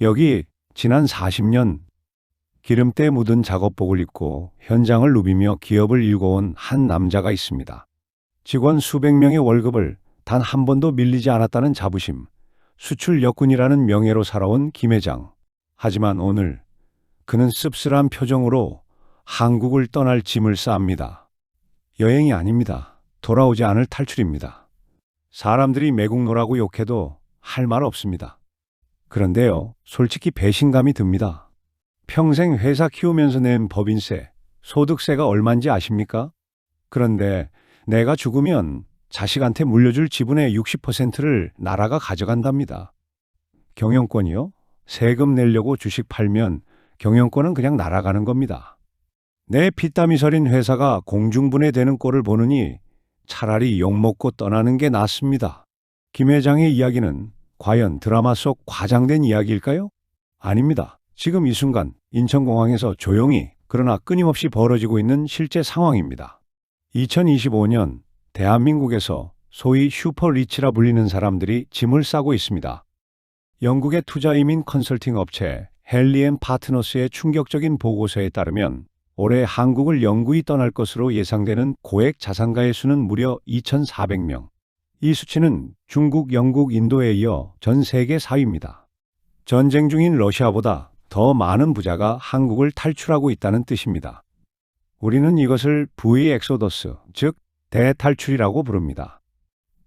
여기 지난 40년 기름때 묻은 작업복을 입고 현장을 누비며 기업을 일궈온 한 남자가 있습니다. 직원 수백 명의 월급을 단 한 번도 밀리지 않았다는 자부심, 수출 역군이라는 명예로 살아온 김 회장. 하지만 오늘 그는 씁쓸한 표정으로 한국을 떠날 짐을 쌓습니다. 여행이 아닙니다. 돌아오지 않을 탈출입니다. 사람들이 매국노라고 욕해도 할 말 없습니다. 그런데요, 솔직히 배신감이 듭니다. 평생 회사 키우면서 낸 법인세, 소득세가 얼마인지 아십니까? 그런데 내가 죽으면 자식한테 물려줄 지분의 60%를 나라가 가져간답니다. 경영권이요? 세금 내려고 주식 팔면 경영권은 그냥 날아가는 겁니다. 내 피땀이 서린 회사가 공중분해되는 꼴을 보느니 차라리 욕먹고 떠나는 게 낫습니다. 김 회장의 이야기는 과연 드라마 속 과장된 이야기일까요? 아닙니다. 지금 이 순간 인천공항에서 조용히 그러나 끊임없이 벌어지고 있는 실제 상황입니다. 2025년 대한민국에서 소위 슈퍼리치라 불리는 사람들이 짐을 싸고 있습니다. 영국의 투자 이민 컨설팅 업체 헨리앤파트너스의 충격적인 보고서에 따르면 올해 한국을 영구히 떠날 것으로 예상되는 고액 자산가의 수는 무려 2,400명. 이 수치는 중국, 영국, 인도에 이어 전 세계 4위입니다. 전쟁 중인 러시아보다 더 많은 부자가 한국을 탈출하고 있다는 뜻입니다. 우리는 이것을 V 엑소더스, 즉 대탈출이라고 부릅니다.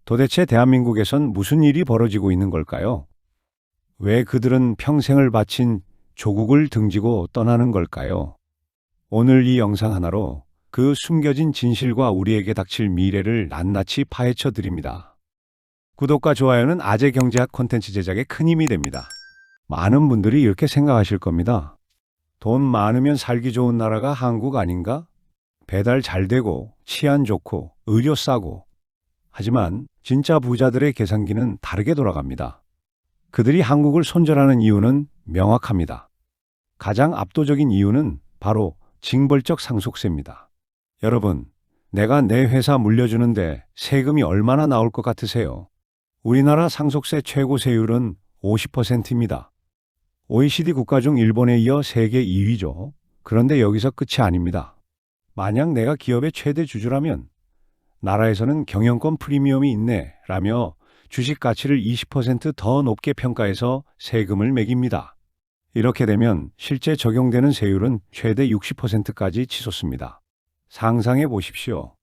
도대체 대한민국에선 무슨 일이 벌어지고 있는 걸까요? 왜 그들은 평생을 바친 조국을 등지고 떠나는 걸까요? 오늘 이 영상 하나로 그 숨겨진 진실과 우리에게 닥칠 미래를 낱낱이 파헤쳐 드립니다. 구독과 좋아요는 아재 경제학 콘텐츠 제작에 큰 힘이 됩니다. 많은 분들이 이렇게 생각하실 겁니다. 돈 많으면 살기 좋은 나라가 한국 아닌가? 배달 잘 되고 치안 좋고 의료 싸고. 하지만 진짜 부자들의 계산기는 다르게 돌아갑니다. 그들이 한국을 손절하는 이유는 명확합니다. 가장 압도적인 이유는 바로 징벌적 상속세입니다. 여러분, 내가 내 회사 물려주는데 세금이 얼마나 나올 것 같으세요? 우리나라 상속세 최고 세율은 50%입니다. OECD 국가 중 일본에 이어 세계 2위죠. 그런데 여기서 끝이 아닙니다. 만약 내가 기업의 최대 주주라면 나라에서는 경영권 프리미엄이 있네 라며 주식 가치를 20% 더 높게 평가해서 세금을 매깁니다. 이렇게 되면 실제 적용되는 세율은 최대 60%까지 치솟습니다. 상상해 보십시오.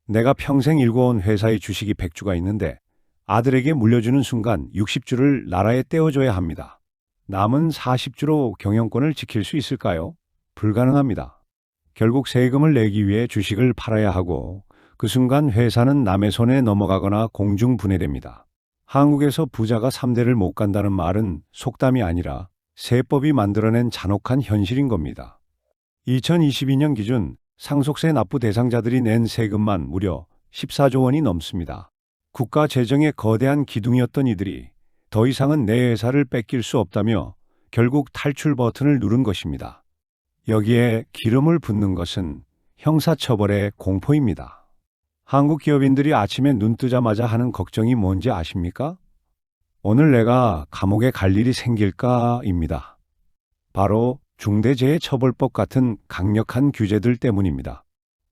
내가 평생 일궈온 회사의 주식이 100주가 있는데 아들에게 물려주는 순간 60주를 나라에 떼어줘야 합니다. 남은 40주로 경영권을 지킬 수 있을까요? 불가능합니다. 결국 세금을 내기 위해 주식을 팔아야 하고 그 순간 회사는 남의 손에 넘어가거나 공중분해됩니다. 한국에서 부자가 3대를 못 간다는 말은 속담이 아니라 세법이 만들어낸 잔혹한 현실인 겁니다. 2022년 기준 상속세 납부 대상자들이 낸 세금만 무려 14조 원이 넘습니다. 국가 재정의 거대한 기둥이었던 이들이 더 이상은 내 회사를 뺏길 수 없다며 결국 탈출 버튼을 누른 것입니다. 여기에 기름을 붓는 것은 형사처벌의 공포입니다. 한국 기업인들이 아침에 눈 뜨자마자 하는 걱정이 뭔지 아십니까? 오늘 내가 감옥에 갈 일이 생길까입니다. 바로 중대재해처벌법 같은 강력한 규제들 때문입니다.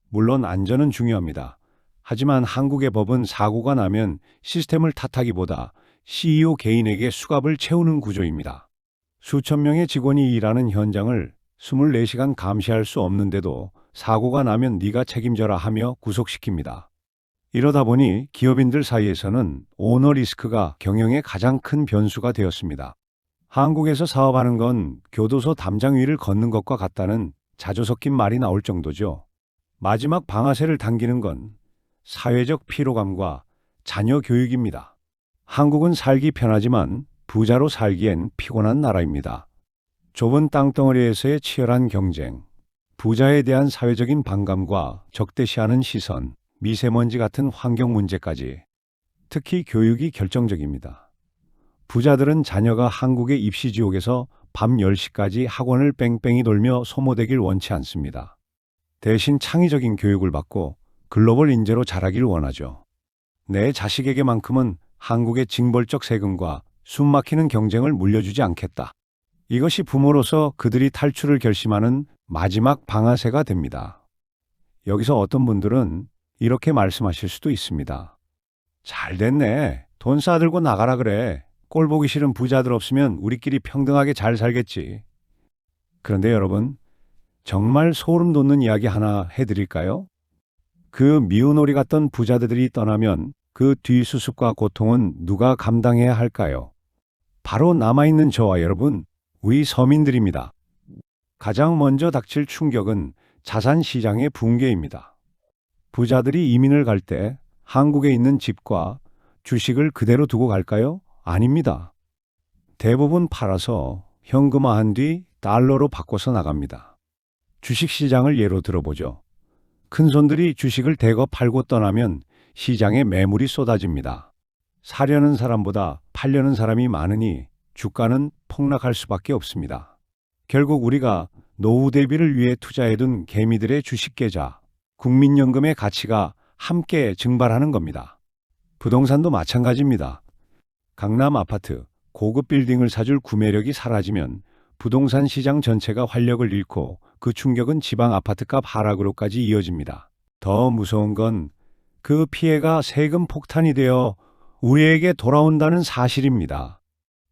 물론 안전은 중요합니다. 하지만 한국의 법은 사고가 나면 시스템을 탓하기보다 CEO 개인에게 수갑을 채우는 구조입니다. 수천 명의 직원이 일하는 현장을 24시간 감시할 수 없는데도 사고가 나면 네가 책임져라 하며 구속시킵니다. 이러다 보니 기업인들 사이에서는 오너 리스크가 경영의 가장 큰 변수가 되었습니다. 한국에서 사업하는 건 교도소 담장 위를 걷는 것과 같다는 자주 섞인 말이 나올 정도죠. 마지막 방아쇠를 당기는 건 사회적 피로감과 자녀 교육입니다. 한국은 살기 편하지만 부자로 살기엔 피곤한 나라입니다. 좁은 땅덩어리에서의 치열한 경쟁, 부자에 대한 사회적인 반감과 적대시하는 시선, 미세먼지 같은 환경 문제까지. 특히 교육이 결정적입니다. 부자들은 자녀가 한국의 입시 지옥에서 밤 10시까지 학원을 뺑뺑이 돌며 소모되길 원치 않습니다. 대신 창의적인 교육을 받고 글로벌 인재로 자라길 원하죠. 내 자식에게만큼은 한국의 징벌적 세금과 숨막히는 경쟁을 물려주지 않겠다. 이것이 부모로서 그들이 탈출을 결심하는 마지막 방아쇠가 됩니다. 여기서 어떤 분들은 이렇게 말씀하실 수도 있습니다. 잘 됐네. 돈 싸들고 나가라 그래. 꼴 보기 싫은 부자들 없으면 우리끼리 평등하게 잘 살겠지. 그런데 여러분, 정말 소름 돋는 이야기 하나 해드릴까요? 그 미운 오리 같던 부자들이 떠나면 그 뒤수습과 고통은 누가 감당해야 할까요? 바로 남아있는 저와 여러분, 우리 서민들입니다. 가장 먼저 닥칠 충격은 자산 시장의 붕괴입니다. 부자들이 이민을 갈 때 한국에 있는 집과 주식을 그대로 두고 갈까요? 아닙니다. 대부분 팔아서 현금화한 뒤 달러로 바꿔서 나갑니다. 주식시장을 예로 들어보죠. 큰손들이 주식을 대거 팔고 떠나면 시장에 매물이 쏟아집니다. 사려는 사람보다 팔려는 사람이 많으니 주가는 폭락할 수밖에 없습니다. 결국 우리가 노후 대비를 위해 투자해둔 개미들의 주식 계좌, 국민연금의 가치가 함께 증발하는 겁니다. 부동산도 마찬가지입니다. 강남 아파트, 고급 빌딩을 사줄 구매력이 사라지면 부동산 시장 전체가 활력을 잃고 그 충격은 지방 아파트값 하락으로까지 이어집니다. 더 무서운 건 그 피해가 세금 폭탄이 되어 우리에게 돌아온다는 사실입니다.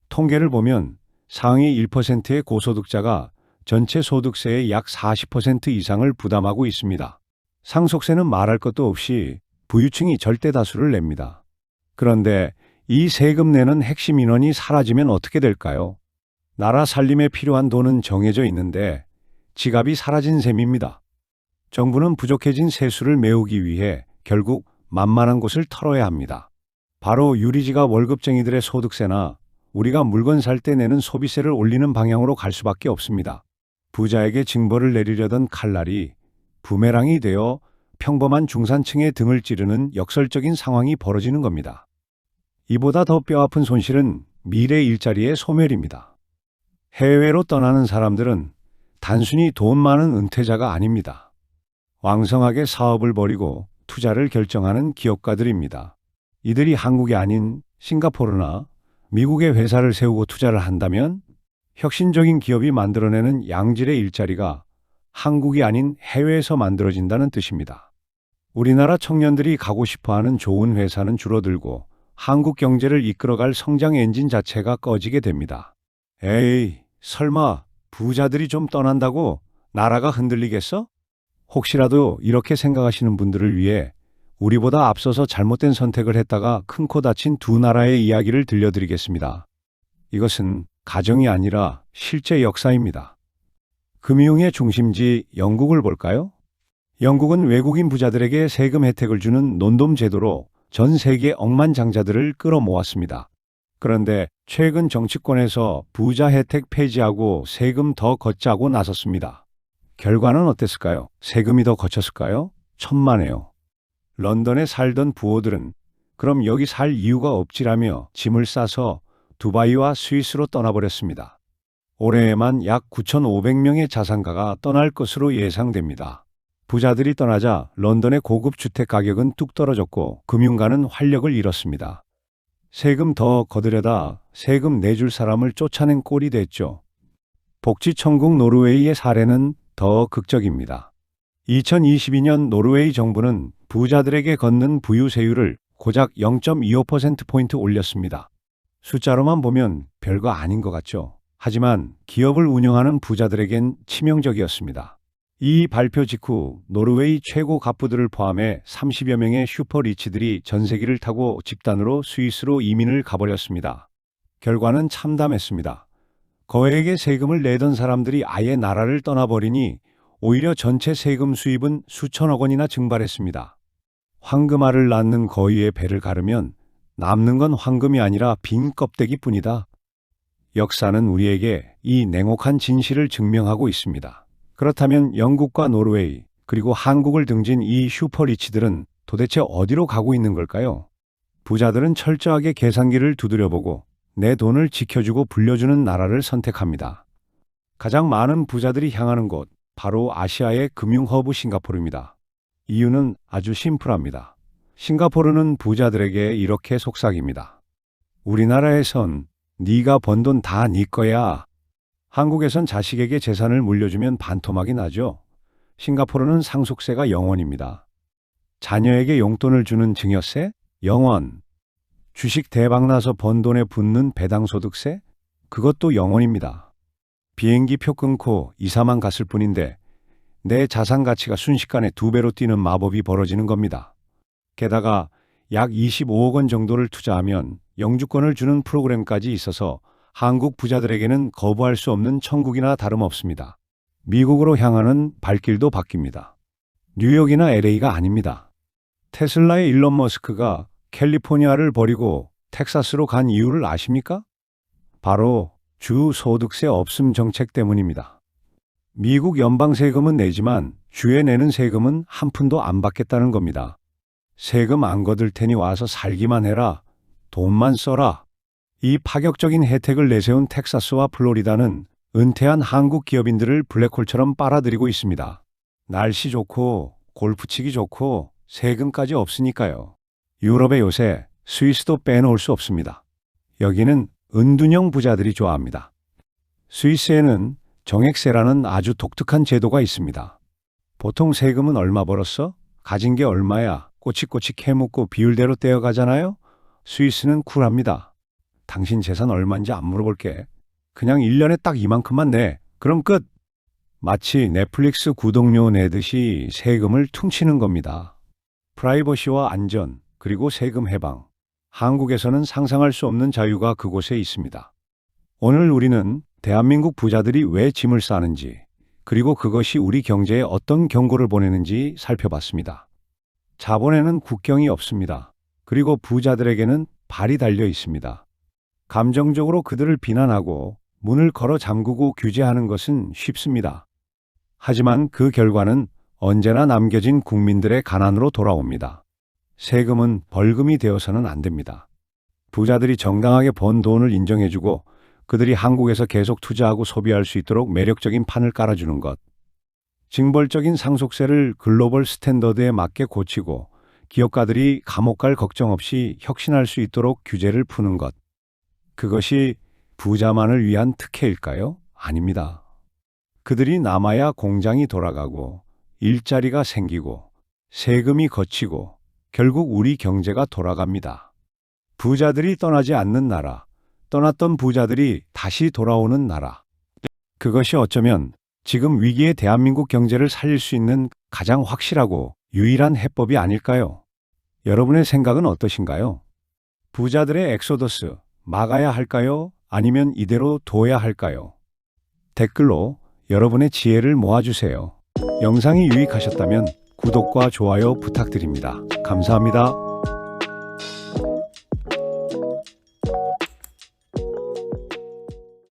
통계를 보면 상위 1%의 고소득자가 전체 소득세의 약 40% 이상을 부담하고 있습니다. 상속세는 말할 것도 없이 부유층이 절대 다수를 냅니다. 그런데 이 세금 내는 핵심 인원이 사라지면 어떻게 될까요? 나라 살림에 필요한 돈은 정해져 있는데 지갑이 사라진 셈입니다. 정부는 부족해진 세수를 메우기 위해 결국 만만한 곳을 털어야 합니다. 바로 유리지갑 월급쟁이들의 소득세나 우리가 물건 살 때 내는 소비세를 올리는 방향으로 갈 수밖에 없습니다. 부자에게 징벌을 내리려던 칼날이 부메랑이 되어 평범한 중산층의 등을 찌르는 역설적인 상황이 벌어지는 겁니다. 이보다 더 뼈아픈 손실은 미래 일자리의 소멸입니다. 해외로 떠나는 사람들은 단순히 돈 많은 은퇴자가 아닙니다. 왕성하게 사업을 벌이고 투자를 결정하는 기업가들입니다. 이들이 한국이 아닌 싱가포르나 미국의 회사를 세우고 투자를 한다면 혁신적인 기업이 만들어내는 양질의 일자리가 한국이 아닌 해외에서 만들어진다는 뜻입니다. 우리나라 청년들이 가고 싶어하는 좋은 회사는 줄어들고 한국 경제를 이끌어갈 성장 엔진 자체가 꺼지게 됩니다. 에이, 설마 부자들이 좀 떠난다고 나라가 흔들리겠어? 혹시라도 이렇게 생각하시는 분들을 위해 우리보다 앞서서 잘못된 선택을 했다가 큰 코 다친 두 나라의 이야기를 들려드리겠습니다. 이것은 가정이 아니라 실제 역사입니다. 금융의 중심지 영국을 볼까요? 영국은 외국인 부자들에게 세금 혜택을 주는 논돔 제도로 전 세계 억만장자들을 끌어모았습니다. 그런데 최근 정치권에서 부자 혜택 폐지하고 세금 더 걷자고 나섰습니다. 결과는 어땠을까요? 세금이 더 거쳤을까요? 천만에요. 런던에 살던 부호들은 그럼 여기 살 이유가 없지라며 짐을 싸서 두바이와 스위스로 떠나버렸습니다. 올해에만 약 9,500명의 자산가가 떠날 것으로 예상됩니다. 부자들이 떠나자 런던의 고급 주택 가격은 뚝 떨어졌고 금융가는 활력을 잃었습니다. 세금 더 거두려다 세금 내줄 사람을 쫓아낸 꼴이 됐죠. 복지천국 노르웨이의 사례는 더 극적입니다. 2022년 노르웨이 정부는 부자들에게 걷는 부유세율을 고작 0.25%포인트 올렸습니다. 숫자로만 보면 별거 아닌 것 같죠. 하지만 기업을 운영하는 부자들에겐 치명적이었습니다. 이 발표 직후 노르웨이 최고 갑부들을 포함해 30여 명의 슈퍼리치들이 전세기를 타고 집단으로 스위스로 이민을 가버렸습니다. 결과는 참담했습니다. 거액의 세금을 내던 사람들이 아예 나라를 떠나버리니 오히려 전체 세금 수입은 수천억 원이나 증발했습니다. 황금알을 낳는 거위의 배를 가르면 남는 건 황금이 아니라 빈 껍데기뿐이다. 역사는 우리에게 이 냉혹한 진실을 증명하고 있습니다. 그렇다면 영국과 노르웨이 그리고 한국을 등진 이 슈퍼리치들은 도대체 어디로 가고 있는 걸까요? 부자들은 철저하게 계산기를 두드려보고 내 돈을 지켜주고 불려주는 나라를 선택합니다. 가장 많은 부자들이 향하는 곳, 바로 아시아의 금융허브 싱가포르입니다. 이유는 아주 심플합니다. 싱가포르는 부자들에게 이렇게 속삭입니다. 우리나라에선 네가 번 돈 다 네 거야. 한국에선 자식에게 재산을 물려주면 반토막이 나죠. 싱가포르는 상속세가 0원입니다. 자녀에게 용돈을 주는 증여세? 0원. 주식 대박 나서 번 돈에 붙는 배당소득세? 그것도 0원입니다. 비행기 표 끊고 이사만 갔을 뿐인데 내 자산 가치가 순식간에 2배로 뛰는 마법이 벌어지는 겁니다. 게다가 약 25억 원 정도를 투자하면 영주권을 주는 프로그램까지 있어서 한국 부자들에게는 거부할 수 없는 천국이나 다름없습니다. 미국으로 향하는 발길도 바뀝니다. 뉴욕이나 LA가 아닙니다. 테슬라의 일론 머스크가 캘리포니아를 버리고 텍사스로 간 이유를 아십니까? 바로 주 소득세 없음 정책 때문입니다. 미국 연방 세금은 내지만 주에 내는 세금은 한 푼도 안 받겠다는 겁니다. 세금 안 거둘 테니 와서 살기만 해라. 돈만 써라. 이 파격적인 혜택을 내세운 텍사스와 플로리다는 은퇴한 한국 기업인들을 블랙홀처럼 빨아들이고 있습니다. 날씨 좋고 골프 치기 좋고 세금까지 없으니까요. 유럽의 요새 스위스도 빼놓을 수 없습니다. 여기는 은둔형 부자들이 좋아합니다. 스위스에는 정액세라는 아주 독특한 제도가 있습니다. 보통 세금은 얼마 벌었어? 가진 게 얼마야? 꼬치꼬치 캐묻고 비율대로 떼어가잖아요? 스위스는 쿨합니다. 당신 재산 얼마인지 안 물어볼게. 그냥 1년에 딱 이만큼만 내. 그럼 끝. 마치 넷플릭스 구독료 내듯이 세금을 퉁치는 겁니다. 프라이버시와 안전, 그리고 세금 해방. 한국에서는 상상할 수 없는 자유가 그곳에 있습니다. 오늘 우리는 대한민국 부자들이 왜 짐을 싸는지, 그리고 그것이 우리 경제에 어떤 경고를 보내는지 살펴봤습니다. 자본에는 국경이 없습니다. 그리고 부자들에게는 발이 달려 있습니다. 감정적으로 그들을 비난하고 문을 걸어 잠그고 규제하는 것은 쉽습니다. 하지만 그 결과는 언제나 남겨진 국민들의 가난으로 돌아옵니다. 세금은 벌금이 되어서는 안 됩니다. 부자들이 정당하게 번 돈을 인정해주고 그들이 한국에서 계속 투자하고 소비할 수 있도록 매력적인 판을 깔아주는 것. 징벌적인 상속세를 글로벌 스탠더드에 맞게 고치고 기업가들이 감옥 갈 걱정 없이 혁신할 수 있도록 규제를 푸는 것. 그것이 부자만을 위한 특혜일까요? 아닙니다. 그들이 남아야 공장이 돌아가고 일자리가 생기고 세금이 걷히고 결국 우리 경제가 돌아갑니다. 부자들이 떠나지 않는 나라, 떠났던 부자들이 다시 돌아오는 나라. 그것이 어쩌면 지금 위기의 대한민국 경제를 살릴 수 있는 가장 확실하고 유일한 해법이 아닐까요? 여러분의 생각은 어떠신가요? 부자들의 엑소더스 막아야 할까요? 아니면 이대로 둬야 할까요? 댓글로 여러분의 지혜를 모아주세요. 영상이 유익하셨다면 구독과 좋아요 부탁드립니다. 감사합니다.